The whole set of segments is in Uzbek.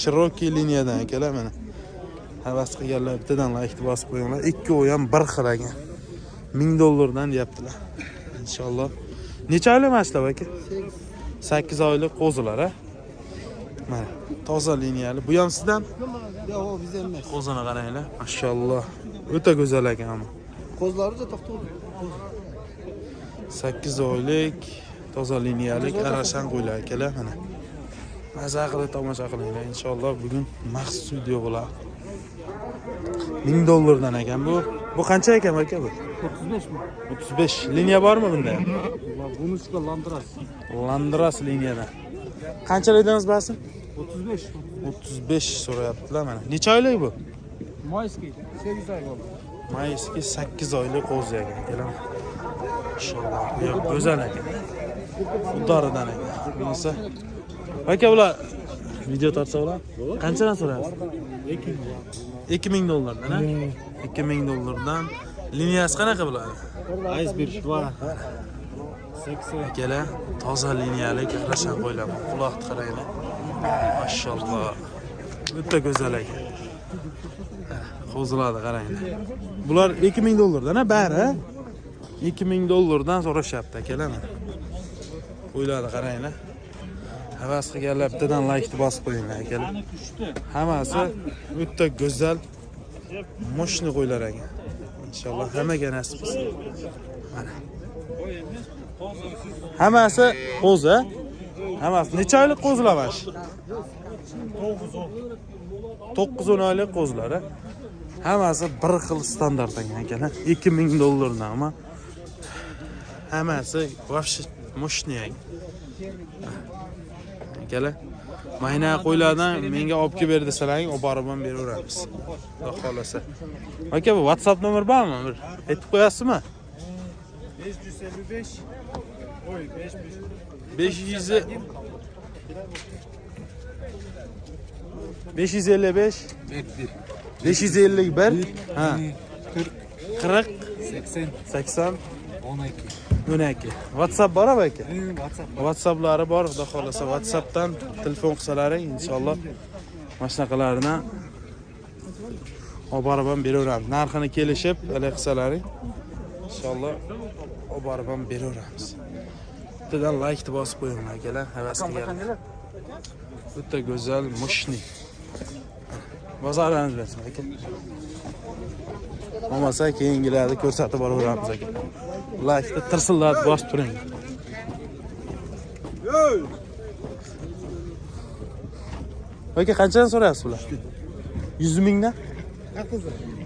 Cherokee liniyadan akalar mana. Havas qilganlar bittadan like bosib qo'yinglar. Ikki o'y ham bir xil ekan. $1000 deyaptilar. Inshaalloh. Necha oylik mashlar aka? 8 oylik qo'zilar, ha? Mana toza liniyali. Bu ham sizdan? Yo'q, o bizdan emas. Qo'zini qaranglar. Mashalloh. O'ta go'zal ekan. Qo'zlari da to'xtadi. 8 oylik toza liniyalik arashan qo'ylar akalar mana. Maza qilib tomosha qilinglar. Inshaalloh bugun maxsus video bo'ladi. $1000 ekan bu. Bu qancha ekan aka bu? 35 mi? 35. Liniya bormi bunda? Bunisi Landras. Landras liniyadan. Qanchalikdamiz basim? 35. 35 so'rayaptilar mana. Necha oylik bu? Mayskiy 8 oy bo'ldi. Mayskiy 8 oylik qo'zi ekan akalar. Inshaalloh. Yo'q, go'zal ekan. Udoridan ekan. Bunisi. Aka bular video tortsa bular qanchadan so'rayapsiz? $2000 dan, ha? $2000 liniyasi qanaqa bo'ladi? Iceberg va 80. Akalar, toza liniyalik arashan qo'ylar. Quloqni qaranglar. Mashalloh. O'ta go'zal ekan. Qo'zilarni qaranglar. Bular $2000 dan, ha, bari. $2000 dan so'rashyapti akalar mana. Qo'ylarni qaranglar. Havas qilganlar bittadan like bosib qo'yinglar akalar. Hammasi o'ta go'zal, moshni qo'ylar ekan. Inshaalloh hammaga nasib qilsin. Mana. Hammasi qo'zi. Hammasi necha oylik qo'zilar mana shu? 9-10 oylik qo'zilar. Hammasi bir xil standart ekan akalar. $2000 dan ama hammasi вообще moshni ekan. Akalar, mayna qo'ylardan menga olib kelib ber desalaring, olib borib ham beraveramiz. Xudo xolasa. Aka, bu WhatsApp nomer bormi? Bir aytib qo'yasizmi? 555 oy 555 551 ha 40 80 12. WhatsApp bor aka? WhatsApplari bor, xudo xolasa WhatsAppdan telefon qilsalaring, inshaalloh mashinaqalarni olib borib ham beraveramiz. Narxini kelishib, hali qilsalaring, inshaalloh olib borib ham beraveramiz. Bittadan like bosib qo'yinglar akalar, havas qilganlar. O'ta go'zal, mushni. Bozorlarni bilasizmi aka? Bo'lmasa keyingilarni ko'rsatib boraveramiz aka. Like'ni tirsillatib bosib turing. Aka, qanchadan so'rayapsiz bular? 100 mingdan?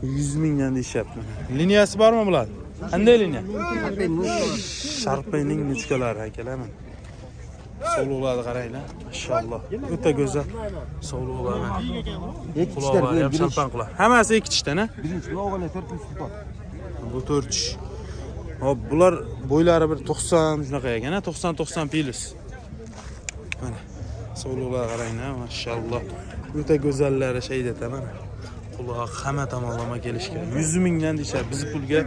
100 mingdan deyapti. Liniyasi bormi bular? Qanday liniya? Sharpayning nuchkalari akalar. Sovluqlarni qaranglar. Mashalloh. O'ta go'zal sovluqlar. Quloqlar ham shalpan quloq. Hammasi ikki tishdan, ha? Birinchi quloqlar 4 tish bor. Bu 4 tish. Hop, bular bo'ylari bir 90 shunaqa ekan, 90 pilis. Mana sovluqlar qaranglar, mashalloh. O'ta go'zallari shaydata mana. Quloq hamma tomonlama kelishgan. 100 mingdan deyshar, biz pulga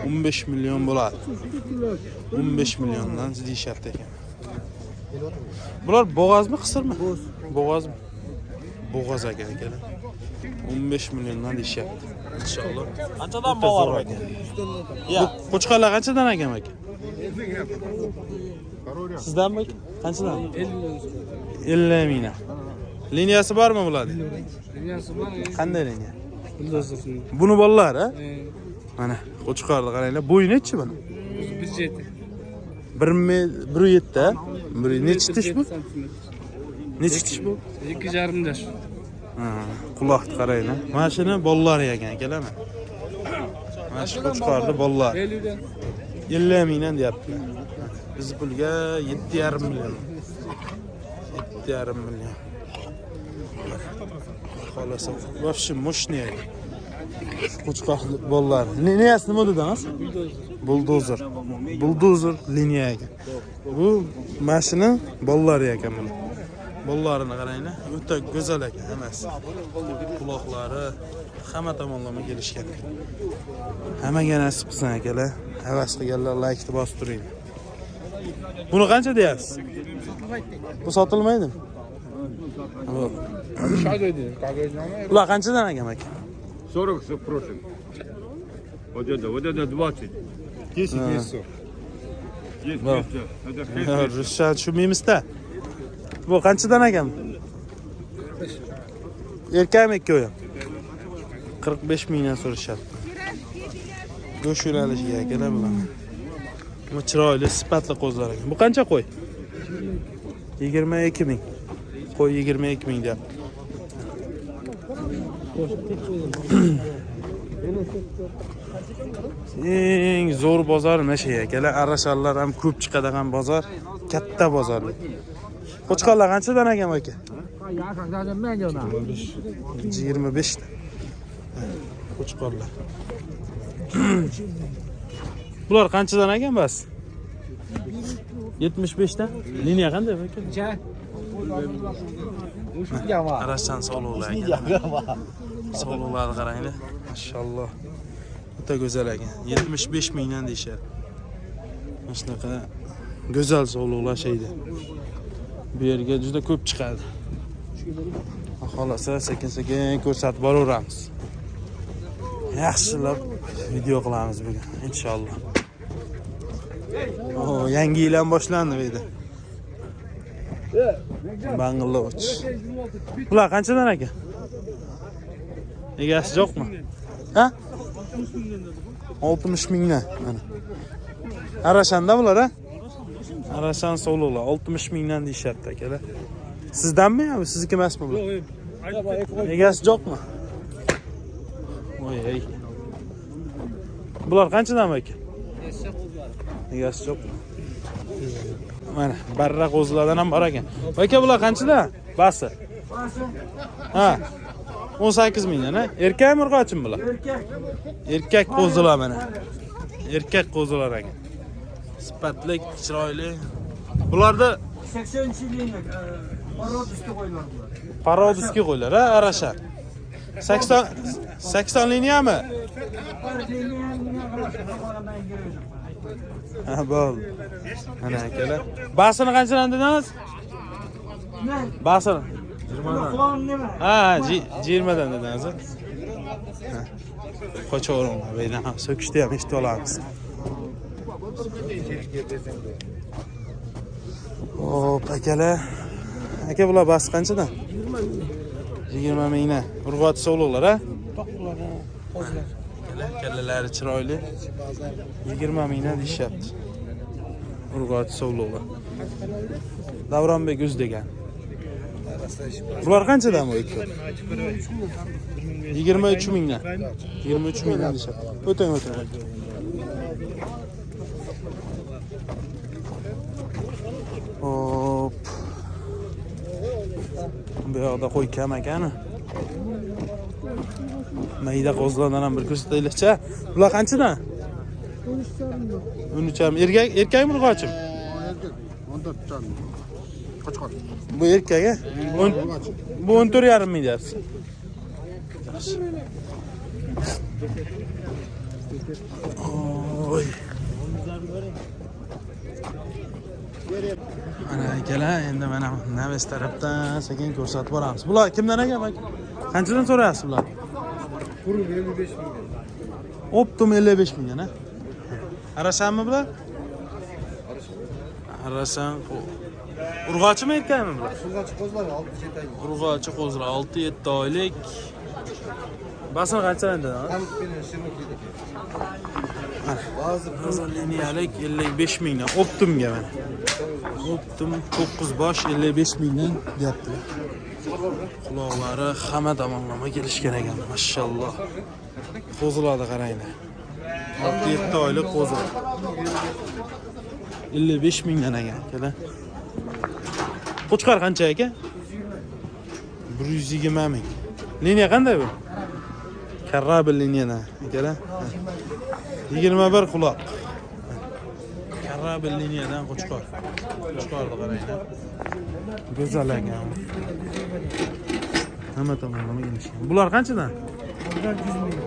15 million bo'ladi. 15 milliondan deyishyapti ekan. Bular bo'g'azmi, qisirmi? Bo'g'azmi? Bo'g'az ekan akalar. 15 milliondan deyishyapti. Inshaalloh. Qanchadan bor ekan? Ya, qo'chqarlar qanchadan ekan aka? Sizdanmi? Qanchadan? 50 mingdan. Liniyasi bormi bularning? Liniyasi bor. Qanday liniya? Buni bolalar, ha? Mana qo'chqarni qaranglar. Bo'yi nechi buni? 1.7. 1.7 ha? Nechi tish bu? Nechi tish bu? 2,5 tish. Ha, quloqni qaranglar. Mana shuni bolalari ekan akalar. Mana shu qo'chqarni bolalari. 50 mingdan deyaptilar. Biz pulga 7,5 million. 7,5 million. Xolasa, вообще мощный. Qo'chqoq bolalar. Liniyasi nima dedingiz? Buldozer. Buldozer liniya ekan. Bu mashina bolalari ekan buni. Bolalarini qaranglar, o'ta go'zal ekan hammasi. Quloqlari hamma tomonlama kelishgan. Hammaga nasib qilsin akalar. Havas qilganlar like bosib turing. Buni qancha deyapsiz? Bu sotilmaydimi? Bular qanchadan ekan aka? 40 спросим. Вот это 20. 10 месяцев. Есть Да. место. Это Ruscha tushunmaymiz-da. Bu qanchadan ekan? Erkakmi ikkovi? 45 mingdan so'rashadi. Go'sht yo'nalishiga akalar bular. Bu chiroyli, sifatli qo'zlar ekan. Bu qancha qo'y? 22 ming. Qo'y 22 ming deyapti. Eng zo'r bozor mana shu akalar. Arashallar ham ko'p chiqadigan bozor, katta bozor. Qo'chqorlar qanchadan ekan aka? 25 ta. Qo'chqorlar. Bular qanchadan ekan bas? 75 ta. Liniya qanday aka? Arashan sog'liqlar ekan. Sog'liqlarni qaranglar. Mashalloh. O'ta go'zal ekan. 75 mingdan deyshadi. Mana shunaqa go'zal sog'liqlar sheydi. Bu yerga juda ko'p chiqadi. Xohlasa sekin-sekin ko'rsatib boraveramiz. Yaxshilab video qilamiz bugun inshaalloh. Yangi yil ham boshlandi bu yerda. Bangladesh. Bular qanchadan aka? Egasi yo'qmi? Ha? 60 mingdan. Mana. Arashanda bular, ha? Arashan sog'liqlar 60 mingdan deyapti akalar. Sizdanmi yo, sizniki emasmi bu? Yo'q, egasi yo'qmi? Voy ey. Bular qanchadan aka? Egasi yo'qmi? Mana barra qo'zlardan ham bor ekan. Aka bular qanchadan? Basi. Ha. 18 mingdan, ha? Erkakmi urg'ochimi bular? Erkak. Erkak qo'zlar mana. Erkak qo'zlar ekan. Sifatli, chiroyli. Bularda 80-yillik parodiskiy qo'ylar bular. Parodiskiy qo'ylar, ha, Arasha. 80 liniyami? Ha, bo'ldi. Mana akalar. Basini qanchadan dedingiz? Basini 20dan. Ha, 20 dan dedingiz. Qo'chaveringlar, beydan ham so'kishni ham eshitib olamiz. Hop, akalar. Aka bular bas qanchadan? 20 mingdan. Urg'ot sog'liqlar, ha? To'qlar, qo'zlar. Kallalari chiroyli. 20 mingdan deyapti. Urg'ot sog'liqlar. Davronbek o'z degan. Bular qanchadan bu ikki? 23 mingdan. 23 mingdan deyapti. O'tang. Hop. Bu yoqda qo'y kam ekan. Mayda qo'zlardan ham bir ko'rsataylikcha. Bular qanchadan? 13. Erkakmi urg'ochim? Erkak. 14 ton. Qo'chqor. Bu erkak, a? Bu 14,5 ming deyapsiz. Oy. Mana akalar, endi mana naves tarafdan sekin ko'rsatib boramiz. Bular kimdan ekan aka? Qanchadan so'rayapsiz bular? Puru 55 ming. Optum 55 mingdan, ha? Arashanmi bular? Arashan. Urg'ochimi erkakmi bular? Urg'ochi qo'zlar 6-7 oylik. Urg'ochi qo'zlar 6-7 oylik. Basini qanchadan dedingiz? Ham 27. Ba'zi liniyalik 55 mingdan. Optumga mana. Optum 9 bosh 55 mingdan deyaptilar. Quloqlari hamma tomonlama kelishgan ekan, mashalloh. Qo'zlarni qaranglar. 6-7 oylik qo'zlar. 55 mingdan ekan, akalar. Qo'chqor qancha aka? 120 ming. Liniya qanday bu? Karrabil liniyadan, akalar. 21 quloq. Karrabil liniyadan qo'chqor. Qo'chqorni qaranglar. Go'zal ekan. Hamma tomonlama kelishgan. Bular qanchadan? Bular 100 ming.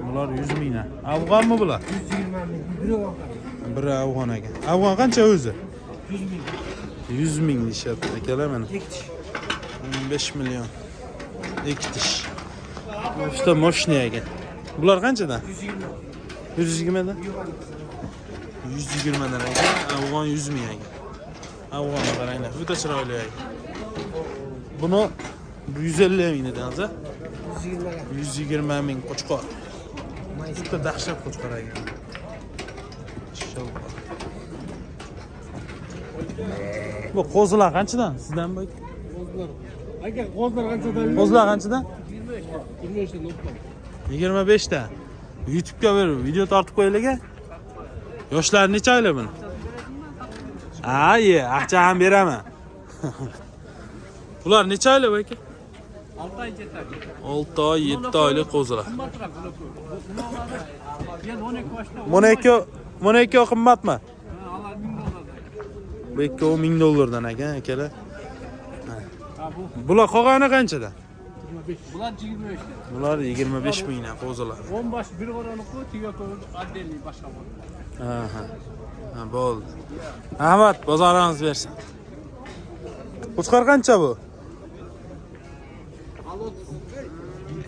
Bular 100 mingdan. Afg'onmi bular? 120 ming. Biri afg'on ekan. Afg'on qancha o'zi? 100 ming. 100 ming deyapti akalar mana. 15 milyon. İki diş. İşte moşniye gel. Bunlar kaçadan? 120 'den. 120'den ekan. Afg'on 100 ming ekan. Afg'onga qaranglar. Juda chiroyli ekan. Buni 150 ming dedingiz, ha? 120 ming qo'chqor. Juda dahshat qo'chqor ekan. Inshaalloh. Bu qo'zilar qanchadan? Sizdan bu? Aka qo'zlar qanchadan? Qo'zilar qanchadan? 25 dan o'tdi. 25 ta. YouTube'ga ver, video tortib qo'yinglar. Yoshlar necha oylik buni? Ay, aqcha ham beraman. Bular necha oylik aka? 6 oy yetar. 6 oy, 7 oylik qo'zilar. Qimmatroq bular. Mana ikkovi qimmatmi? Alar $1000. Bu ikkovi $1000 ekan, akalar. Bular qolgani qanchadan? Bular 25 dan. Bular 25 mingdan qo'zilar. 10 bosh bir qorani qo'y, tiyoto отдельный boshqa bor. Aha. Ha, bo'ldi. Ahmad, bozoringiz bersin. Qo'chqor qancha bu?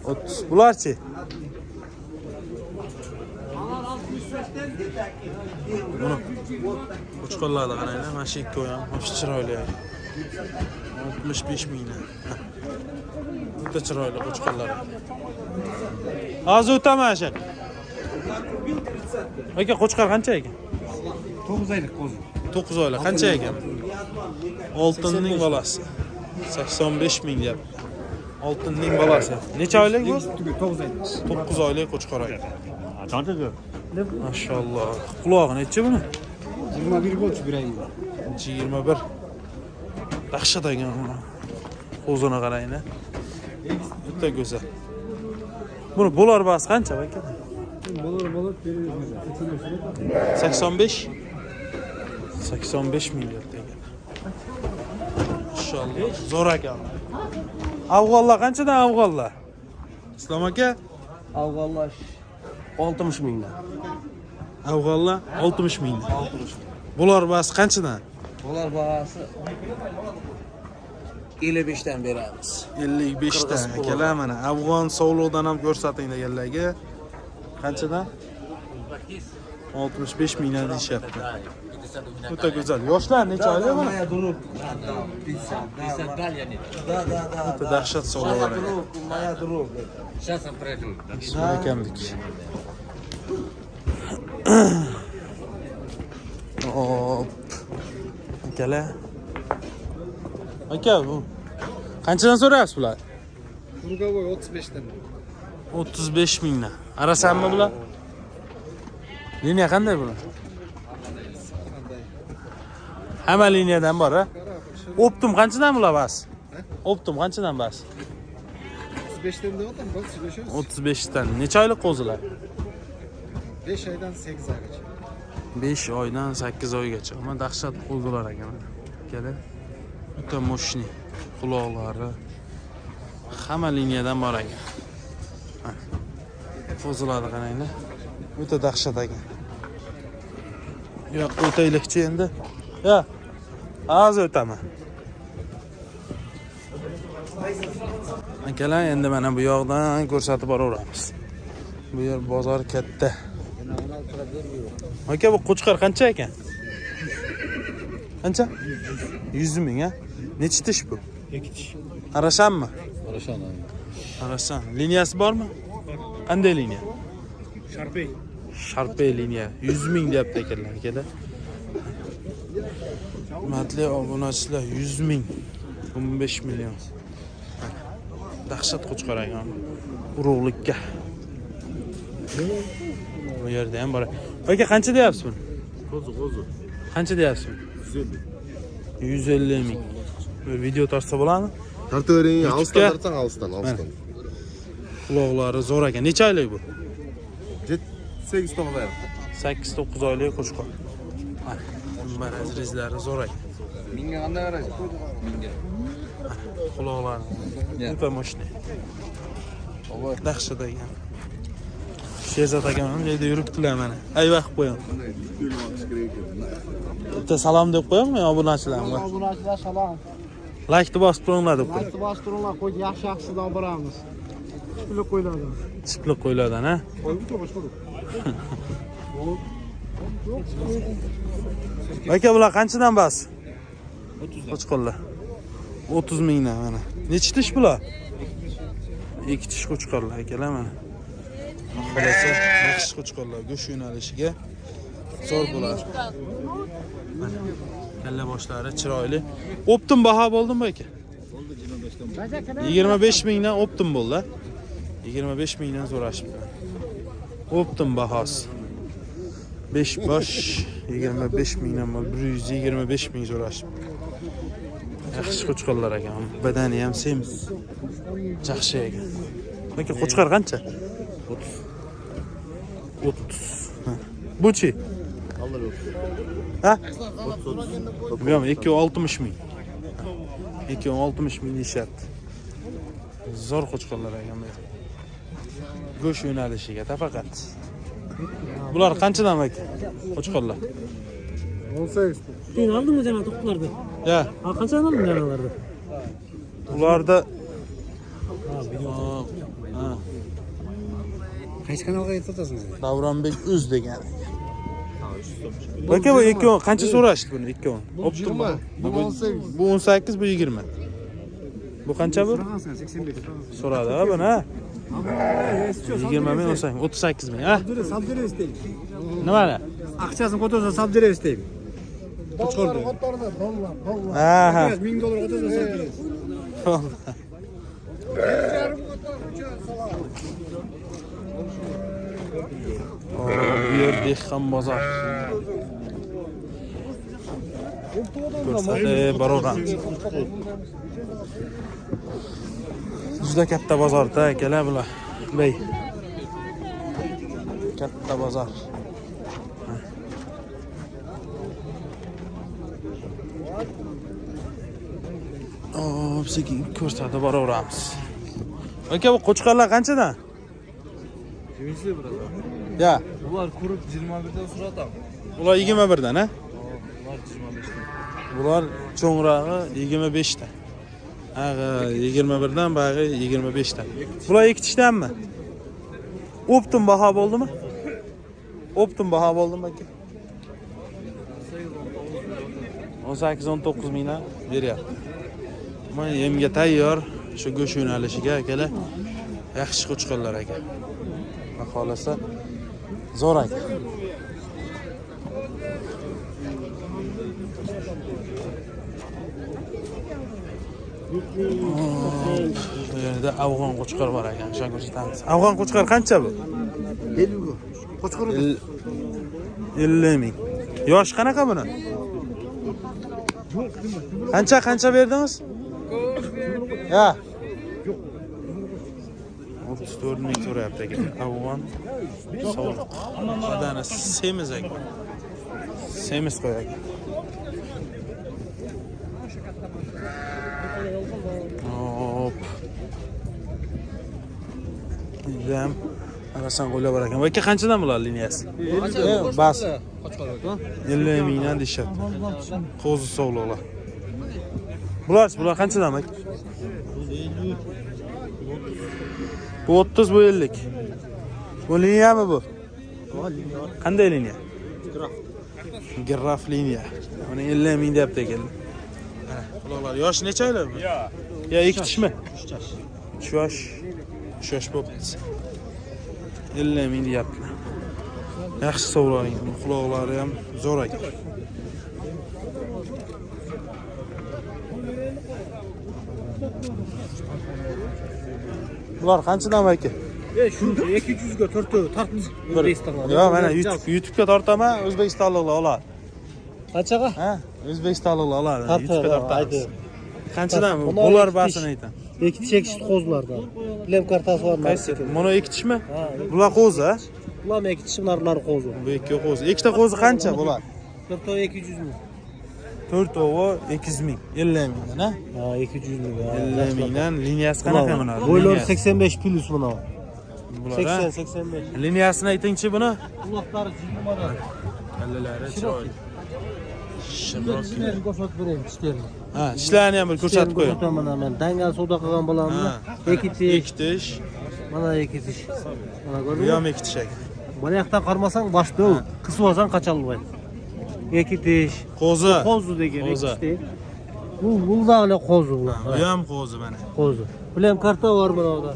30. Bularchi? Alar 65 dan. Buni qo'chqorlarga qaranglar, mana shu ikkovi ham o'sha chiroyli. 65 mingdan. Juda chiroyli qo'chqorlar. Hozir o'taman ashak. Aka, qo'chqor qancha ekan? 9 oylik qo'zi. 9 oylik qancha ekan? Oltinning bolasi. 85 ming deyapti. Oltinning bolasi. Necha oylik bu? 9 oylik. 9 oylik qo'chqor ekan. Maşallah. Qulog'i necha buni? 21 bo'ldi bir oylik. 21. Dahshat ekan buni. Qo'zini qaranglar. Juda go'zal. Buni bo'lar bas qancha aka? Bo'lib beramiz. 85. 85 ming deyapti ekan. Maşallah. Zo'r ekan. Afg'onlar qanchadan afg'onlar? Islom aka? Afg'onlar 60 mingdan. Afg'onlar 60 mingdan. Bular bas qanchadan? Ular bahası 55 dan beramiz. 55 ta akalar mana afg'on sovliqdan ham ko'rsating deganlarga. Qanchadan? 65 mingdan deyapti. Juda go'zal. Yoshlar necha oylik buni? durib. Juda dahshat sovliqlar. Maya durib. Сейчас он пройдет. Bismillah ekandik. Hop. Akalar. Aka bu qanchadan so'rayapsiz bular? Burgovoy 35 dan. 35 mingdan. Arasanmi bular? Liniya qanday bular? Hamma liniyadan bor, ha? Optum qanchadan bular bas? Optum qanchadan bas? 35 dan deyapman, biz söyleshiz. 35 dan. Necha oylik qo'zilar? 5 oydan 8 oygacha. 5 oydan 8 oygacha. Ama dahshat qo'zilar ekan. Kelin. O'ta moshni. Quloqlari hamma liniyadan bor ekan. Qo'zilarni qaranglar. O'ta dahshat ekan. Yo, o'taylikchi endi. Yo. Hozir o'taman. Akalar, endi mana bu yoqdan ko'rsatib boraveramiz. Bu yer bozor katta. Aka, bu qo'chqor qancha ekan? Qancha? 100 ming, ha? Necha tish bu? 2 tish. Arashanmi? Arashan. Arashan. Liniyasi bormi? Qanday liniya? Sharpey. Sharpey liniya. 100 ming deyapti ekanlar, akalar. Hurmatli obunachilar, 100 ming. 15 million. Dahshat qo'chqor ekan. Urug'likka. Bu yerda ham bor. Aka, qancha deyapsiz buni? Qo'zi. Qancha deyapsiz buni? 150 ming. Bir video tortsa bo'ladimi? Tartavering, YouTube'ga. alsdan tartsang, alsdan. Quloqlari zo'r ekan. Necha oylik bu? 8 9 oylik. 8-9 oylik qo'chqor. Mana rizlari zo'r ekan. Menga qanday qaraysiz? Quloqlari o'ta moshni. Dahshat ekan. Sherzod akam ham yerda yuribdilar mana. Ayva qilib qo'ying. Bitta salom deb qo'yingmi obunachilarga? Obunachilar salom. Like'ni bosib turinglar deb qo'y. Vaqti bostiringlar, qo'y, yaxshi-yaxshidan boramiz. Pulli qo'ylardan. Chipliq qo'ylardan, ha? Aka, bular qanchadan bas? 30 dan. Qo'chqonlar. 30 mingdan mana. Nechi tish bular? 2 tish qo'chqonlar akalar mana. Xolasa, yaxshi qo'chqonlar go'sht yo'nalishiga zo'r bo'ladi. Mana kalla boshlari chiroyli. Optim baho bo'ldimi aka? Bo'ldi 25 dan. 25 mingdan optim bo'ldi. 25 mingdan so'rashibdi. Optim bahosi. 5 bosh 25 mingdan bor. 125 ming so'rashibdi. Yaxshi qo'chqonlar ekan. Badani ham semiz. Yaxshi ekan. Aka qo'chqar qancha? 30. Buchi? Ha? Yo'q, 260 ming. 260 ming deyapti. Zo'r qo'chqonlar ekan bu. Go'sht yo'nalishiga faqat. Bular qanchadan aka? Qo'chqonlar. 18. Sen aldingmi jana to'qlarni? Ya, Ha, qanchadan olding janalarni? ularda Qaysi kanalga yetasizmi? Davronbek Uz degan. Aka bu ikkovi qancha so'rashdi buni ikkovi? Optim. Bu 18. Bu 18, bu 20. Bu qancha bu? 85. So'radi ha buni. 20 ming 38 ming, ha? Sabdire isteyim. Nimani? Akçasını kotoza sabdire isteyim. Qo'chqorda. Ha. $1000 kotoza sabdire. Bu yer dehqon bozor. Ko'rsatib boraveramiz. Juda katta bozorda akalar bular. Bey. Katta bozor. Bizga ko'rsatib boraveramiz. Aka bu qo'chqonlar qanchadan? Kimisi burada? Ya, Bunlar kurup 21'den sonra tam. bular 21 dan, ha? Bunlar 25'ten. Bular cho'ngrog'i 25 dan. Ha, 21 dan, bag'i 25 dan. Bular ikki tishdanmi? Optim baho bo'ldimi? Optim baho bo'ldimi aka? 18-19 mingdan beryapti. Mana yemga tayyor, shu go'sht yo'nalishiga akalar. Yaxshi qo'chqonlar aka. Xohlasa zo'r aka. Bu yerda afg'on qo'chqor bor ekan, o'sha ko'rsatamiz. Afg'on qo'chqor qancha bu? 50 go. Qo'chqor 50 ming. Yosh qanaqa buni? Qancha berdingiz? Ya. 34 ming so'rayapti aka. Afg'on sovuq. Badani semiz aka. Semiz qo'y aka. Hop. Ham arasan qo'ylar bor ekan. Bu aka qanchadan bular liniyasi? Bas. 50 mingdan deyapti. Qo'zi sovliqlar. Bular qanchadan aka? Bu 30, bu 50. Bu liniyami bu? Qanday liniya? Giraf liniya. Buni 50 ming deyapti ekan. Quloqlar yosh necha oylar bu? Ya 2 tishmi? 3 yosh. 3 yosh bo'pti. 50 ming deyapti. Yaxshi sovurgan, quloqlari ham zo'r ekan. Bular qanchadan aka? Shu 200 ga tortdi. Yo'q, mana YouTube'ga tortaman, O'zbekistonliklar oladi. Qanchaga? Ha, O'zbekistonliklar oladi. Tortadi, YouTube'ga tortamiz. aytdi. Qanchadan bular basini aytam. Ikki chekishli qo'zlardan. Plem kartasi bor. Qaysi? Mana 2 tishmi? Bular qo'zi, ha? Ular ikki tish, ular qo'zi. Bu ikki qo'zi. Ikkita qo'zi qancha bular? Tortdi 200 ming. 4 ovi 200 ming, 50 mingdan, ha? Ha, 200 ming. 50 mingdan liniyasi qanaqa buni? Bo'ylar 85 plus buni. Bular 80-85. liniyasini aytingchi buni? Quloqlari 20 dan. Kallalari chiroyli. Shimroq. Ishlarni ko'rsatib beraymi, ishlarni. Ha, ishlarni ham bir ko'rsatib qo'ying. Ko'rsataman men. Dangal savdo qilgan bo'lamni. Ikki tish, Ikki tish. mana ikki tish. Mana Bu ko'rdingmi? ham ikki tish ekan. Mana yoqdan qarmasang boshda u. Qisib olsang qachalmaydi. Ikki tish. Qo'zi. Qo'zi degan Qo'zi. ikki tish. Bu buldaqli qo'zi ular. Bu ham qo'zi mana. Qo'zi. Bular ham karta bor mana orada.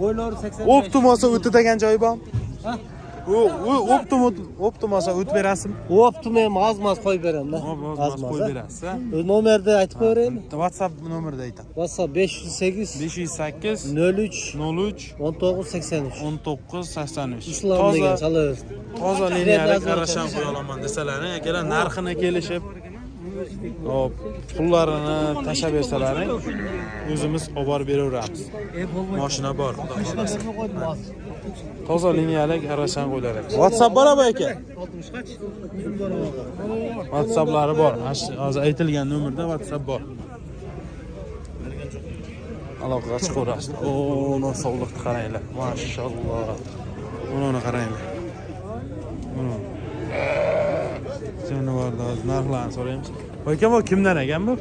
O'ylari 85. Optim olsa o'ti degan joyi bormi? Ha? U optim olsa o't berasizmi? Optim ham ozmas qo'yib beraman-da. Ozmas qo'yib berasiz, ha? Nomerni aytib qo'yaymi? WhatsApp nomerida aytaman. WhatsApp 508 508 03 03 1983. 1983. Islom degan chalaversin. Toza liniyalik qarasham qo'ya olaman desalaring, akalar narxini kelishib, hop, pullarini tashab bersalaring, o'zimiz olib borib beraveramiz. Mashina bor, xudo xolasa. Toza liniyalik qarasham qo'ylar ekan. WhatsApp bormi aka? 60 qach? WhatsApplari bor. Hozir aytilgan nomerda WhatsApp bor. Aloqaga chiqaverasiz. Uni sog'liqni qaranglar. Mashalloh. Uni qaranglar. Jonivorlar narxlarini so'raymiz. Aka, bu kimdan ekan bu?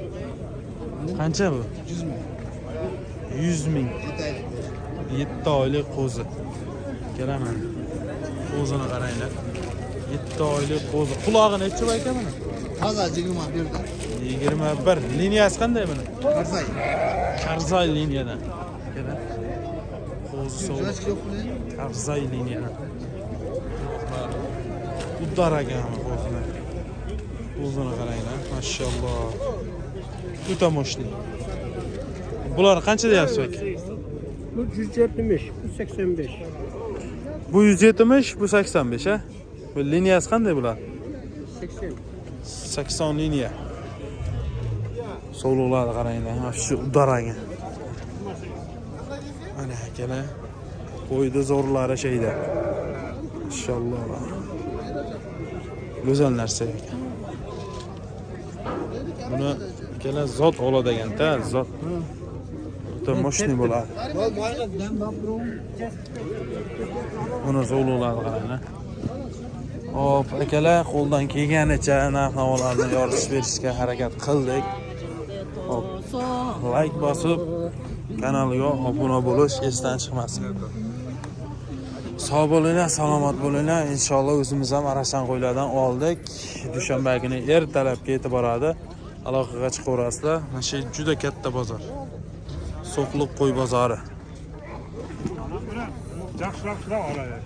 Qancha bu? 100 ming. 7 oylik qo'zi. Kelaman. Qo'zini qaranglar. 7 oylik qo'zi. Qulog'i necha bu aka buni? Hozir 21 da. 21. Liniyasi qanday buni? Qarsay. Qarzay liniyadan. Kela. Qo'zi so'l. yo'q buni. Qarzay liniyadan. Uddar ekan qo'zini. Qo'zini qaranglar. Mashalloh. O'ta moshli. Bular qancha deyapsiz aka? Bu 170, bu 85. Bu 170, bu 85, ha? Bu liniyasi qanday bular? 80. 80 liniya. Sovliqlarni qaranglar. Ha, shu udaranga. Mana akalar. Qo'ydi zo'rlari şeyda. Inshaalloh. Go'zal narsa ekan. Buni akalar zot oladi ekan-da, zot. O'ta moshni bo'ladi. Buni zo'rlarni qaranglar. Hop, akalar, qo'ldan kelganicha narx-navolarni yoritib berishga harakat qildik. Hop, like bosib, kanalga obuna bo'lish esdan chiqmasin. Sog' bo'linglar, salomat bo'linglar. Inshaalloh o'zimiz ham Arashan qo'ylardan oldik. Dushanba kuni ertalabga yetib boradi. Aloqaga chiqaverasizlar. Mana shu juda katta bozor. So'qliq qo'y bozori. Yaxshi oladi.